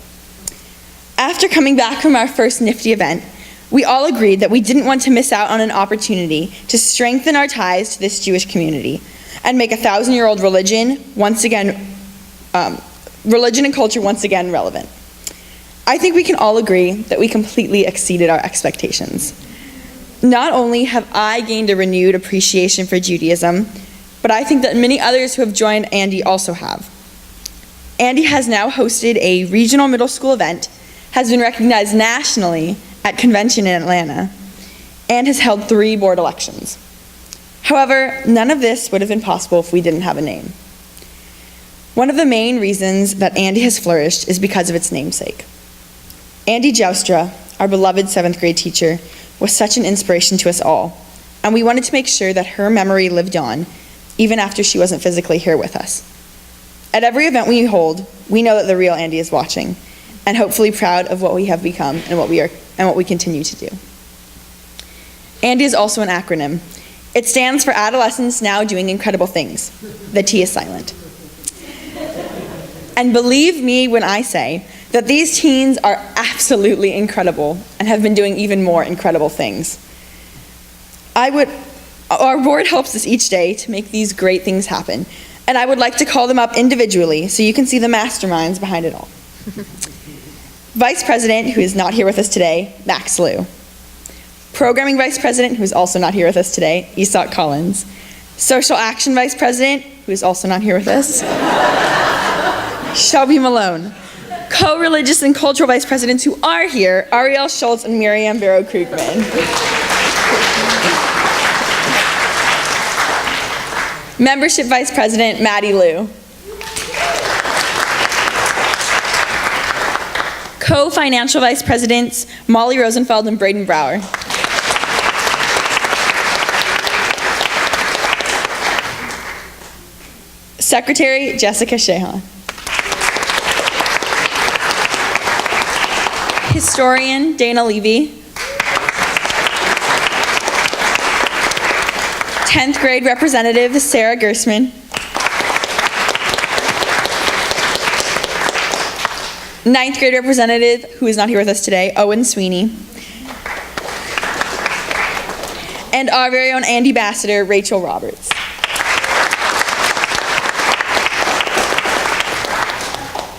After coming back from our first Nifty event, we all agreed that we didn't want to miss out on an opportunity to strengthen our ties to this Jewish community and make a 1,000-year-old religion and culture once again relevant. I think we can all agree that we completely exceeded our expectations. Not only have I gained a renewed appreciation for Judaism, but I think that many others who have joined Andy also have. Andy has now hosted a regional middle school event, has been recognized nationally at convention in Atlanta, and has held 3 board elections. However, none of this would have been possible if we didn't have a name. One of the main reasons that Andy has flourished is because of its namesake. Andy Joustra, our beloved 7th grade teacher, was such an inspiration to us all, and we wanted to make sure that her memory lived on, even after she wasn't physically here with us. At every event we hold, we know that the real Andy is watching, and hopefully proud of what we have become and what we continue to do. Andy is also an acronym. It stands for Adolescents Now Doing Incredible Things. The T is silent. And believe me when I say that these teens are absolutely incredible and have been doing even more incredible things. Our board helps us each day to make these great things happen, and I would like to call them up individually so you can see the masterminds behind it all. Vice President, who is not here with us today, Max Liu. Programming Vice President, who is also not here with us today, Isak Collins. Social Action Vice President, who is also not here with us, Shelby Malone. Co-Religious and Cultural Vice Presidents who are here, Ariel Schultz and Miriam Barrow-Krugman. Membership Vice President, Maddie Liu. Co-Financial Vice Presidents, Molly Rosenfeld and Braden Brower. Secretary, Jessica Shehan. Historian, Dana Levy. 10th grade representative, Sarah Gersman. 9th grade representative, who is not here with us today, Owen Sweeney. And our very own Andy Ambassador, Rachel Roberts.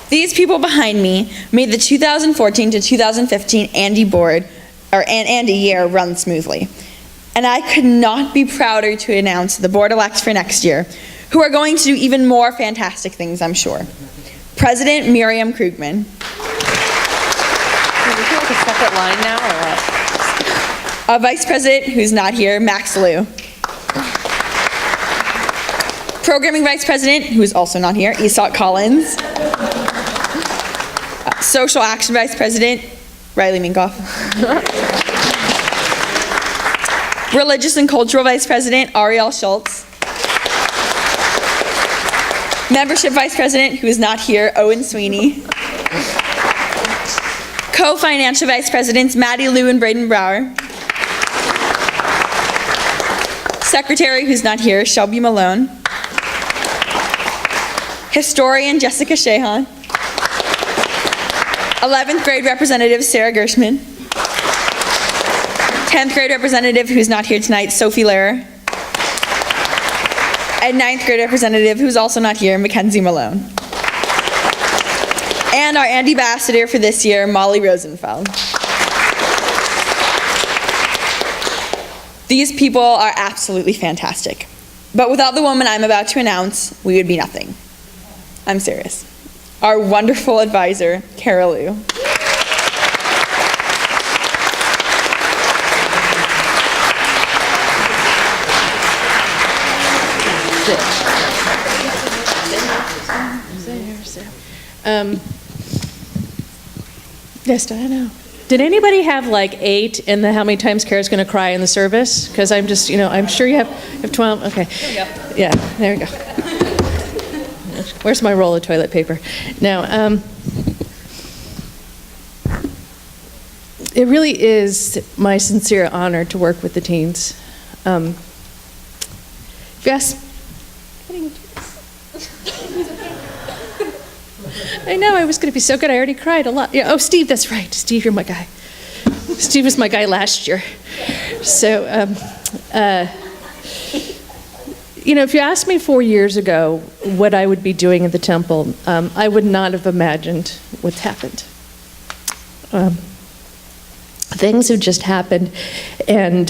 These people behind me made the 2014 to 2015 Andy year run smoothly. And I could not be prouder to announce the board-elects for next year, who are going to do even more fantastic things, I'm sure. President Miriam Krugman. Can we do like a separate line now, or what? Our Vice President, who's not here, Max Liu. Programming Vice President, who is also not here, Esau Collins. Social Action Vice President, Riley Minkoff. Religious and Cultural Vice President, Ariel Schultz. Membership Vice President, who is not here, Owen Sweeney. Co-Financial Vice Presidents, Maddie Liu and Braden Brower. Secretary, who's not here, Shelby Malone. Historian, Jessica Shehan. 11th grade representative, Sarah Gershman. 10th grade representative, who's not here tonight, Sophie Lehrer. And 9th grade representative, who's also not here, Mackenzie Malone. And our Andy Ambassador for this year, Molly Rosenfeld. These people are absolutely fantastic. But without the woman I'm about to announce, we would be nothing. I'm serious. Our wonderful advisor, Carol Liu. Yes, Diana. Did anybody have like 8 in the how many times Kara's going to cry in the service? Because I'm just, I'm sure you have 12. Okay. Yeah, there we go. Where's my roll of toilet paper? Now, it really is my sincere honor to work with the teens. If you ask, I know, I was going to be so good. I already cried a lot. Yeah, oh, Steve, that's right. Steve, you're my guy. Steve was my guy last year. So, if you asked me 4 years ago what I would be doing at the temple, I would not have imagined what's happened. Things have just happened, and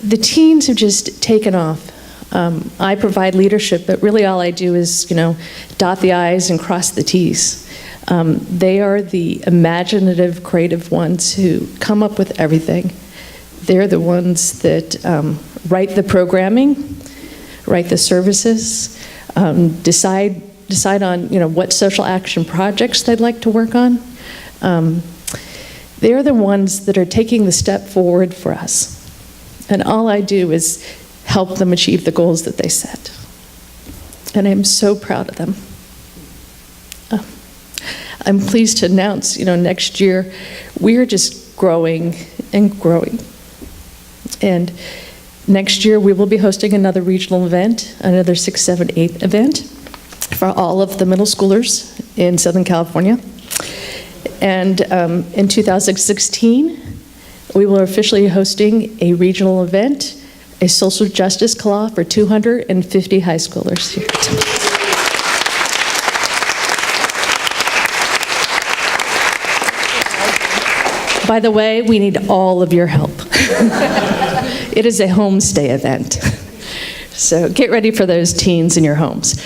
the teens have just taken off. I provide leadership, but really all I do is, dot the I's and cross the T's. They are the imaginative, creative ones who come up with everything. They're the ones that write the programming, write the services, decide on, what social action projects they'd like to work on. They're the ones that are taking the step forward for us. And all I do is help them achieve the goals that they set. And I'm so proud of them. I'm pleased to announce, next year, we're just growing and growing. And next year, we will be hosting another regional event, another 6, 7, 8 event for all of the middle schoolers in Southern California. And in 2016, we will officially hosting a regional event, a social justice call for 250 high schoolers here. By the way, we need all of your help. It is a homestay event. So get ready for those teens in your homes.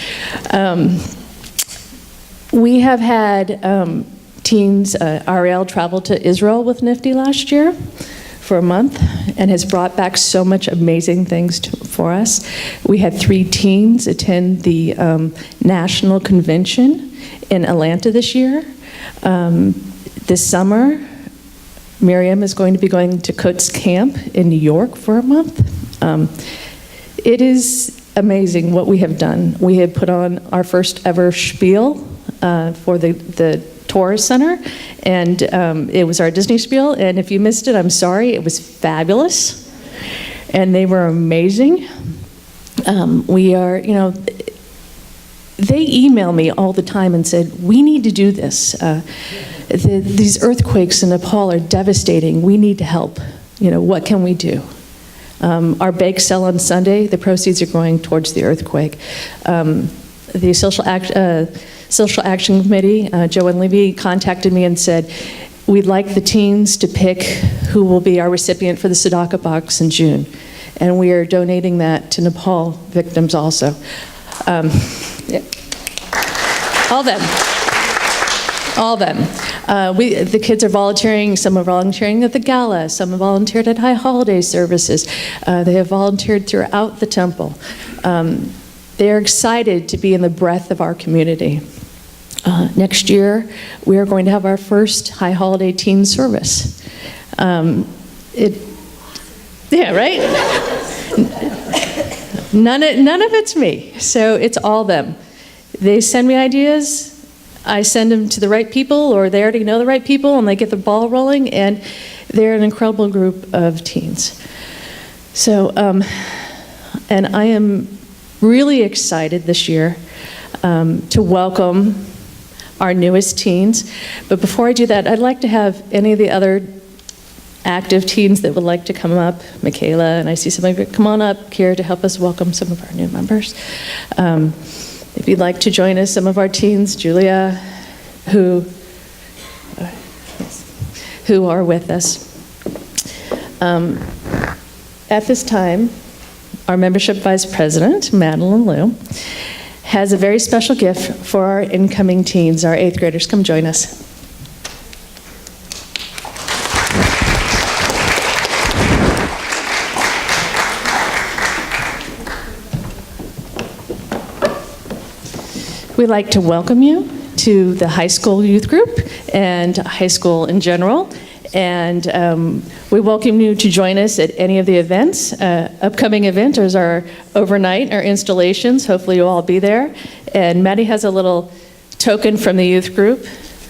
We have had teens, Ariel traveled to Israel with NIFTY last year for a month and has brought back so much amazing things for us. We had 3 teens attend the national convention in Atlanta this year. This summer, Miriam is going to be going to Coates Camp in New York for a month. It is amazing what we have done. We have put on our first ever spiel for the Tourist Center, and it was our Disney spiel, and if you missed it, I'm sorry. It was fabulous, and they were amazing. We are, they email me all the time and said, we need to do this. These earthquakes in Nepal are devastating. We need to help. What can we do? Our bake sale on Sunday, the proceeds are going towards the earthquake. The Social Action Committee, Joanne Levy, contacted me and said, we'd like the teens to pick who will be our recipient for the Tzedakah box in June. And we are donating that to Nepal victims also. All them. The kids are volunteering. Some are volunteering at the gala. Some have volunteered at high holiday services. They have volunteered throughout the temple. They are excited to be in the breadth of our community. Next year, we are going to have our first high holiday teen service. Yeah, right? None of it's me, so it's all them. They send me ideas, I send them to the right people, or they already know the right people, and they get the ball rolling, and they're an incredible group of teens. So, and I am really excited this year to welcome our newest teens. But before I do that, I'd like to have any of the other active teens that would like to come up, Michaela, and I see some of you, come on up here to help us welcome some of our new members. If you'd like to join us, some of our teens, Julia, who are with us. At this time, our membership vice president, Madeline Liu, has a very special gift for our incoming teens, our 8th graders. Come join us. We'd like to welcome you to the high school youth group and high school in general. And we welcome you to join us at any of the events. Upcoming event is our overnight, our installations. Hopefully you'll all be there. And Maddie has a little token from the youth group.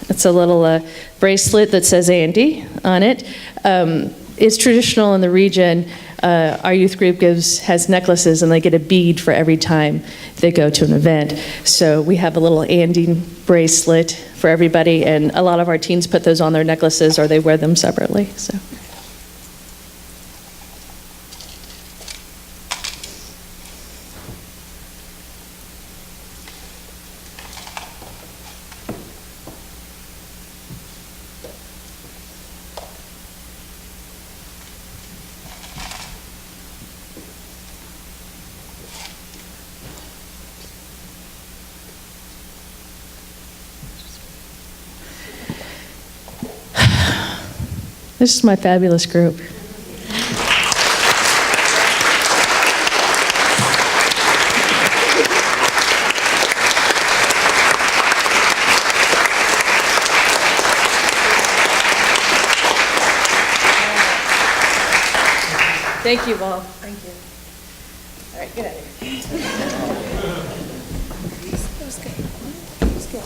It's a little bracelet that says Andy on it. It's traditional in the region. Our youth group has necklaces, and they get a bead for every time they go to an event. So we have a little Andy bracelet for everybody, and a lot of our teens put those on their necklaces, or they wear them separately. So. This is my fabulous group. Thank you, Bob. Thank you. All right, get out of here. That was good. That was good.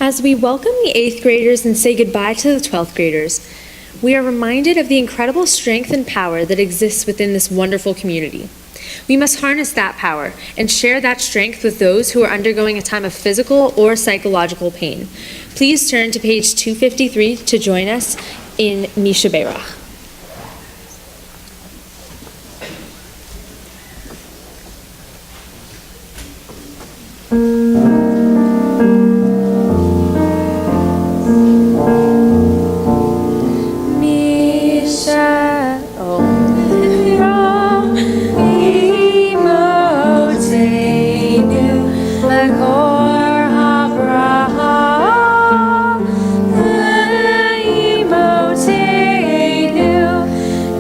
As we welcome the 8th graders and say goodbye to the 12th graders, we are reminded of the incredible strength and power that exists within this wonderful community. We must harness that power and share that strength with those who are undergoing a time of physical or psychological pain. Please turn to page 253 to join us in Misha Beirach.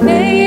May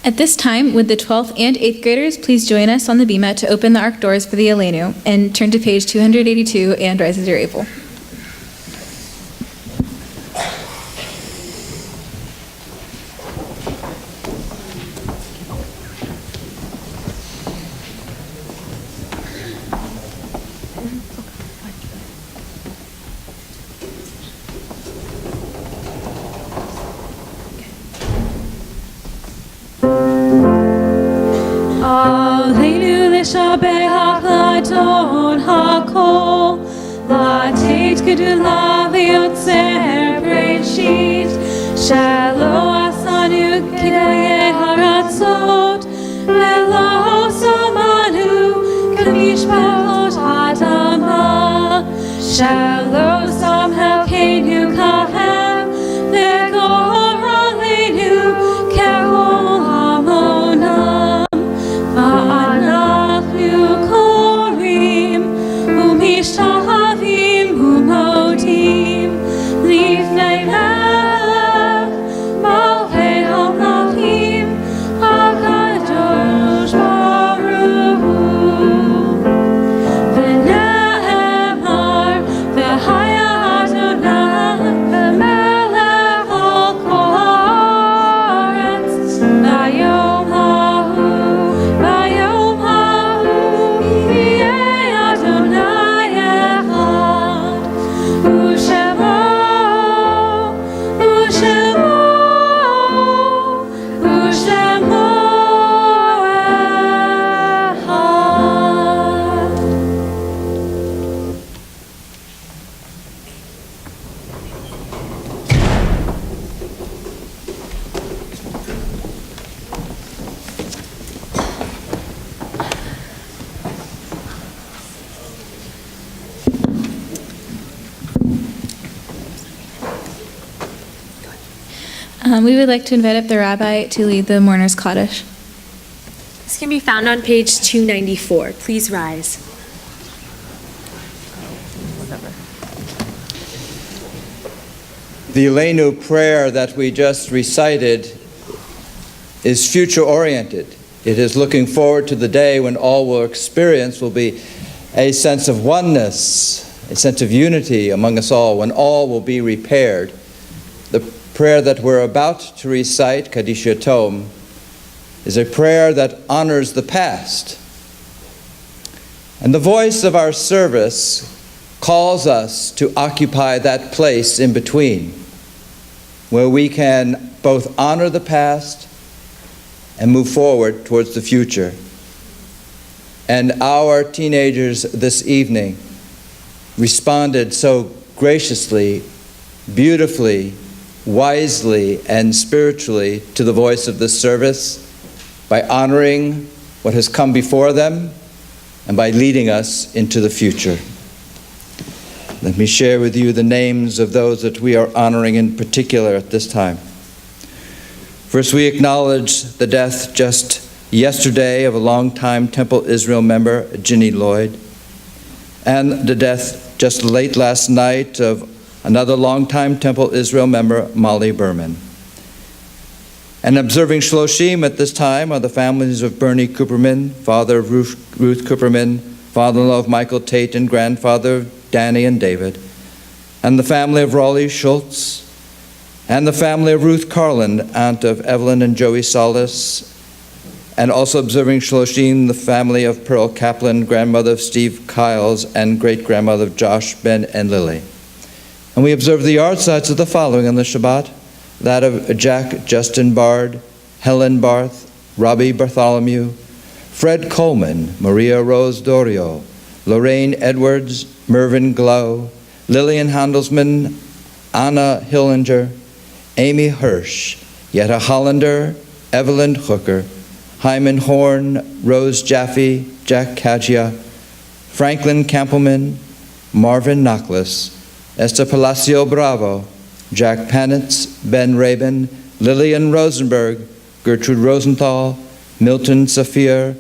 At this time, would the 12th and 8th graders please join us on the bema to open the ark doors for the Elenu, and turn to page 282 and rise as you're able. Aleinu lishabehach ladon hakol, latet gedula v'yotzer breshit, shalo asanu kidaye haratzot, velo samanu kamishpachot hadama, shalo samhel kenu kahem, v'gor aleinu kehol hamonam. Va'anachnu korim u'mishavim u'modim lifnei Melech Malchei HaMelachim HaKadosh Baruch Hu. V'ne'emar v'haya Adonai v'melech al kol haaretz v'yom hahu. Vayom hahu yeh Adonai echad, u'shemo echad. We would like to invite up the rabbi to lead the mourner's Kaddish. This can be found on page 294. Please rise. The Elenu prayer that we just recited is future-oriented. It is looking forward to the day when all will experience will be a sense of oneness, a sense of unity among us all, when all will be repaired. The prayer that we're about to recite, Kaddish Yatom, is a prayer that honors the past. And the voice of our service calls us to occupy that place in between, where we can both honor the past and move forward towards the future. And our teenagers this evening responded so graciously, beautifully, wisely, and spiritually to the voice of this service by honoring what has come before them and by leading us into the future. Let me share with you the names of those that we are honoring in particular at this time. First, we acknowledge the death just yesterday of a longtime Temple Israel member, Ginny Lloyd, and the death just late last night of another longtime Temple Israel member, Molly Berman. And observing Shloshim at this time are the families of Bernie Cooperman, father of Ruth Cooperman, father-in-law of Michael Tate, and grandfather of Danny and David, and the family of Raleigh Schultz, and the family of Ruth Carlin, aunt of Evelyn and Joey Solis, and also observing Shloshim, the family of Pearl Kaplan, grandmother of Steve Kiles, and great-grandmother of Josh, Ben, and Lily. And we observe the yahrzeits of the following on the Shabbat: that of Jack Justin Bard, Helen Barth, Robbie Bartholomew, Fred Coleman, Maria Rose Dorio, Lorraine Edwards, Mervyn Glow, Lillian Handelsman, Anna Hillinger, Amy Hirsch, Yetta Hollander, Evelyn Hooker, Hyman Horn, Rose Jaffe, Jack Kagia, Franklin Campbellman, Marvin Knocklis, Esther Palacio Bravo, Jack Panitz, Ben Rabin, Lillian Rosenberg, Gertrude Rosenthal, Milton Saphir,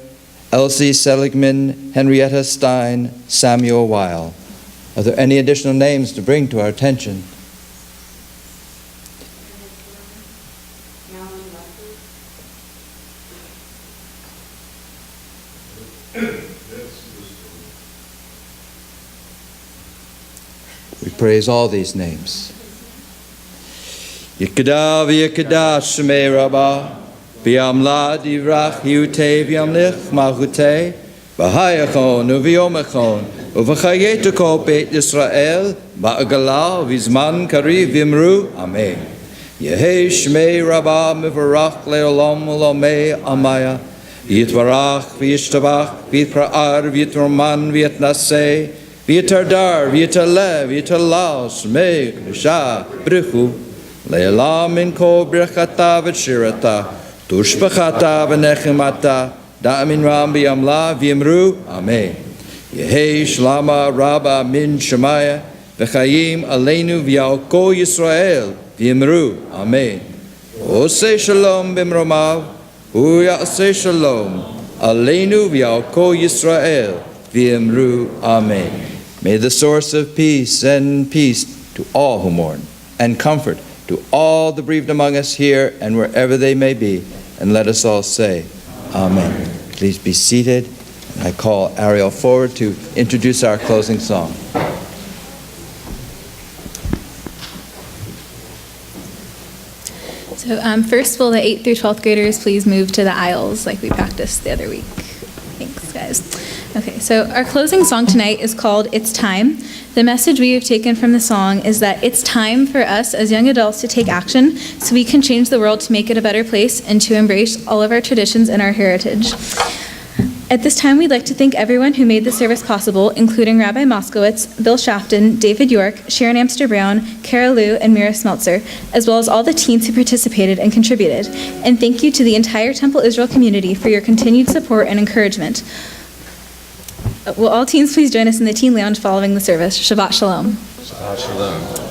Elsie Seligman, Henrietta Stein, Samuel Weil. Are there any additional names to bring to our attention? We praise all these names. Yikadav Yikadash Shmei Rabbah, V'yamlad Yivrach Yute V'yamlich Malchute, V'hayachon U'v'yomachon, U'v'chayetu Kol Beit Yisrael, Ba'agala V'zman Kari V'imru, Amen. Yehei Shmei Rabbah Mivarach Le'olam U'lomei Amaya, V'yitvarach V'yishtabach V'yitpra'ar V'yitroman V'yitnaseh, V'yitardar V'yitaleh V'yitalal Shmei K'nisha B'richu, Le'elam min kol birchata v'shirata, tushbachata v'nechimata, da'amin ram b'yamla v'yimru, Amen. Yehei shlama rabba min shemaya, v'chayim aleinu v'yalko Yisrael, v'yimru, Amen. Oseh shalom b'mromav, u'yaseh shalom, aleinu v'yalko Yisrael, v'yimru, Amen. May the source of peace send peace to all who mourn, and comfort to all the bereaved among us here and wherever they may be. And let us all say, Amen. Please be seated. I call Ariel forward to introduce our closing song. So first, will the 8th through 12th graders please move to the aisles like we practiced the other week? Thanks, guys. Okay, so our closing song tonight is called It's Time. The message we have taken from the song is that it's time for us as young adults to take action so we can change the world to make it a better place and to embrace all of our traditions and our heritage. At this time, we'd like to thank everyone who made the service possible, including Rabbi Moskowitz, Bill Shafton, David York, Sharon Amster Brown, Kara Liu, and Mira Smeltzer, as well as all the teens who participated and contributed. And thank you to the entire Temple Israel community for your continued support and encouragement. Will all teens please join us in the teen lounge following the service? Shabbat Shalom. Shabbat Shalom.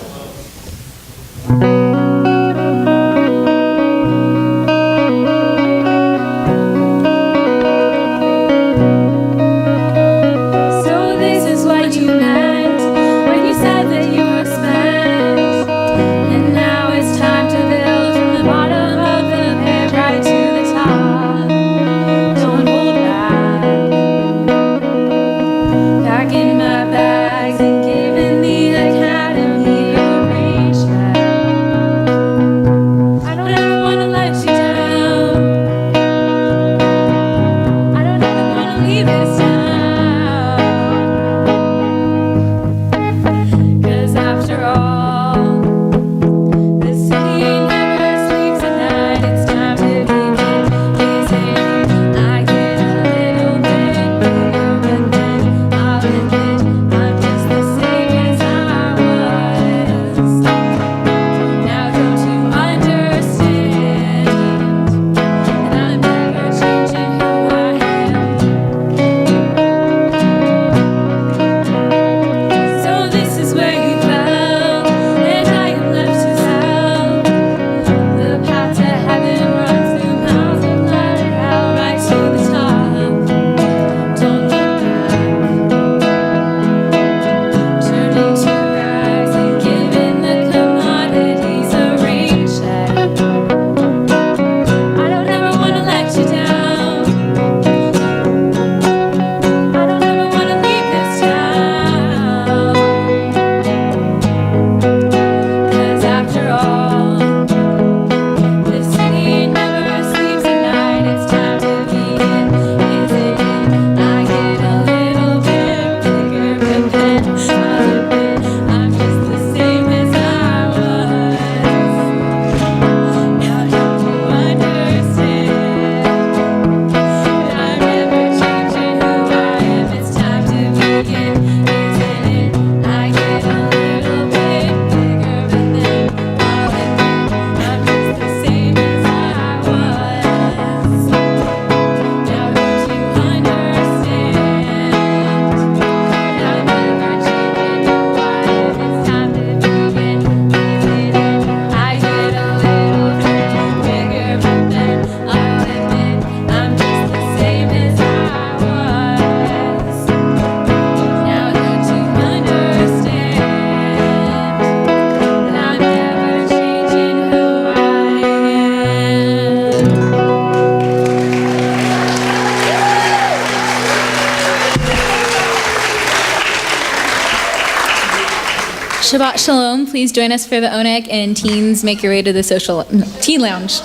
In my bags and giving the academy a racetrack. Shabbat Shalom. Please join us for the Oneg, and teens make your way to the Teen Lounge.